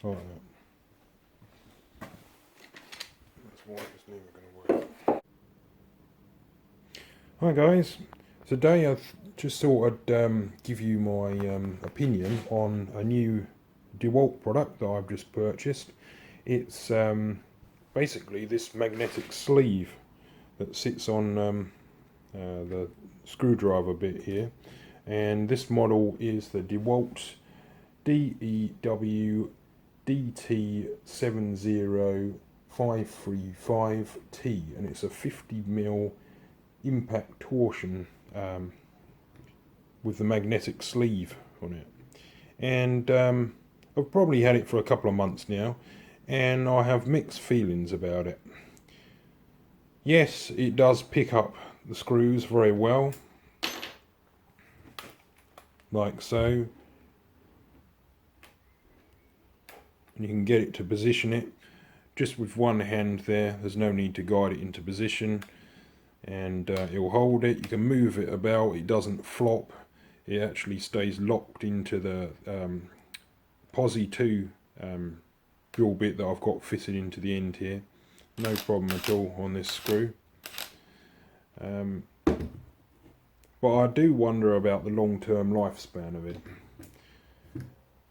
like that. That's why it's never going to work. Hi guys, today I just thought I'd give you my opinion on a new Dewalt product that I've just purchased. It's basically this magnetic sleeve that sits on the screwdriver bit here, and this model is the Dewalt DEW DT70535T, and it's a 50mm impact torsion with the magnetic sleeve on it. And I've probably had it for a couple of months now, and I have mixed feelings about it. Yes, it does pick up the screws very well, like so. You can get it to position it just with one hand there. There's no need to guide it into position, and it will hold it. You can move it about, it doesn't flop. It actually stays locked into the Posi 2 drill bit that I've got fitted into the end here. No problem at all on this screw. But I do wonder about the long-term lifespan of it.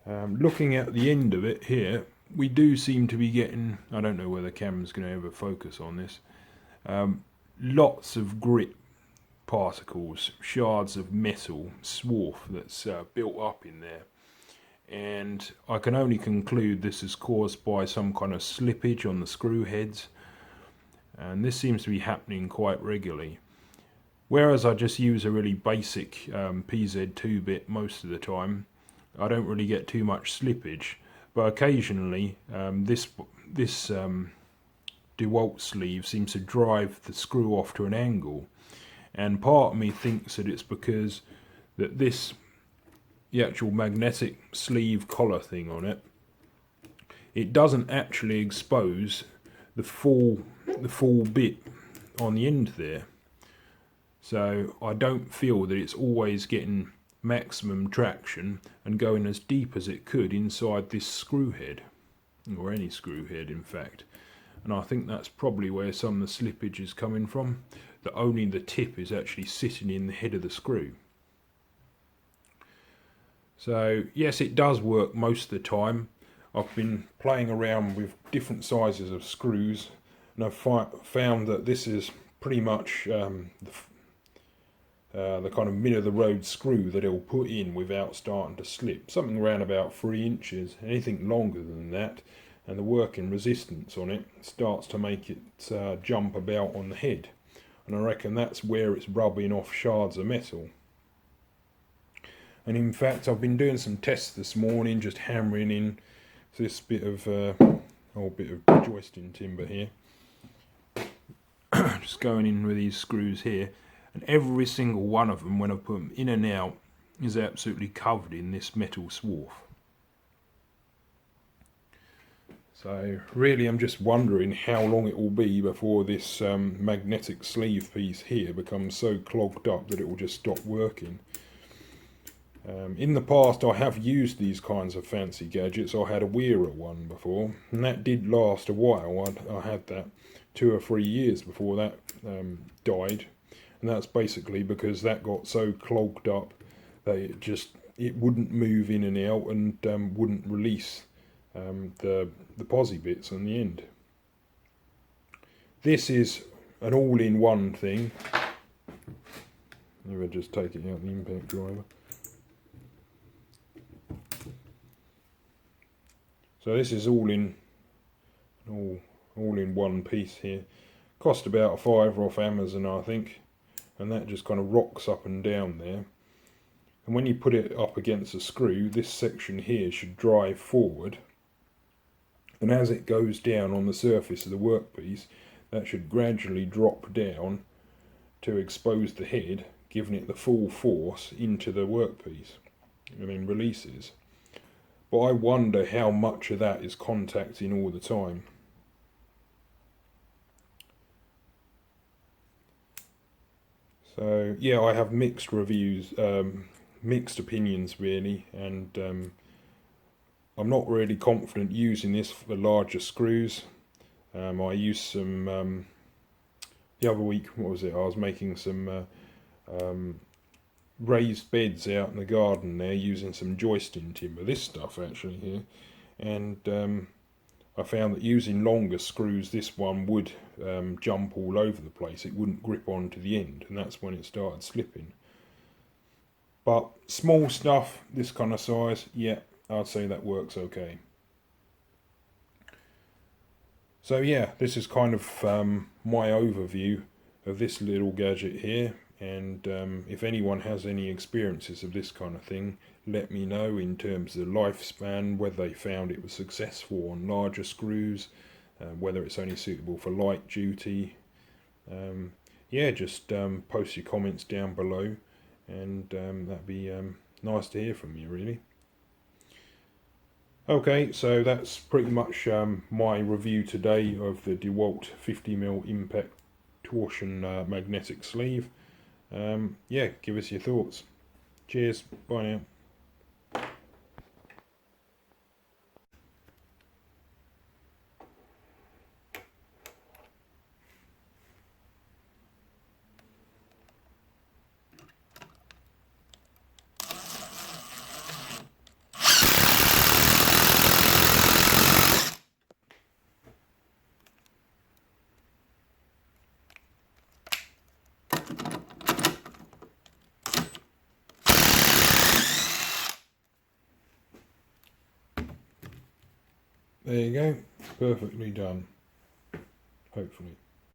Looking at the end of it here, we do seem to be getting, I don't know whether the camera's going to ever focus on this, lots of grit particles, shards of metal, swarf that's built up in there. And I can only conclude this is caused by some kind of slippage on the screw heads, and this seems to be happening quite regularly. Whereas I just use a really basic PZ2 bit most of the time, I don't really get too much slippage, but occasionally this Dewalt sleeve seems to drive the screw off to an angle, and part of me thinks that it's because that the actual magnetic sleeve collar thing on it, it doesn't actually expose the full bit on the end there. So I don't feel that it's always getting maximum traction and going as deep as it could inside this screw head, or any screw head in fact. And I think that's probably where some of the slippage is coming from, that only the tip is actually sitting in the head of the screw. So yes, it does work most of the time. I've been playing around with different sizes of screws, and I've found that this is pretty much the kind of middle of the road screw that it'll put in without starting to slip. Something around about 3 inches. Anything longer than that, and the working resistance on it starts to make it jump about on the head. And I reckon that's where it's rubbing off shards of metal. And in fact, I've been doing some tests this morning, just hammering in this bit of joisting timber here. Just going in with these screws here, and every single one of them, when I put them in and out, is absolutely covered in this metal swarf. So really, I'm just wondering how long it will be before this magnetic sleeve piece here becomes so clogged up that it will just stop working. In the past, I have used these kinds of fancy gadgets. I had a Wearer one before, and that did last a while. I had that 2 or 3 years before that died, and that's basically because that got so clogged up that it wouldn't move in and out, and wouldn't release the Posi bits on the end. This is an all-in-one thing. Maybe I'll just take it out the impact driver. So this is all in one piece here. Cost about £5 off Amazon, I think, and that just kind of rocks up and down there. And when you put it up against a screw, this section here should drive forward, and as it goes down on the surface of the workpiece, that should gradually drop down to expose the head, giving it the full force into the workpiece, and then releases. But I wonder how much of that is contacting all the time. So yeah, I have mixed reviews, mixed opinions really, and I'm not really confident using this for larger screws. I used some the other week. What was it? I was making some raised beds out in the garden there using some joisting timber. This stuff actually here, and I found that using longer screws, this one would jump all over the place. It wouldn't grip onto the end, and that's when it started slipping. But small stuff, this kind of size, yeah, I'd say that works okay. So yeah, this is kind of my overview of this little gadget here, and if anyone has any experiences of this kind of thing, let me know in terms of the lifespan, whether they found it was successful on larger screws, whether it's only suitable for light duty. Yeah, just post your comments down below, and that'd be nice to hear from you, really. Okay, so that's pretty much my review today of the Dewalt 50mm impact torsion magnetic sleeve. Yeah, give us your thoughts. Cheers, bye now. There you go, perfectly done, hopefully.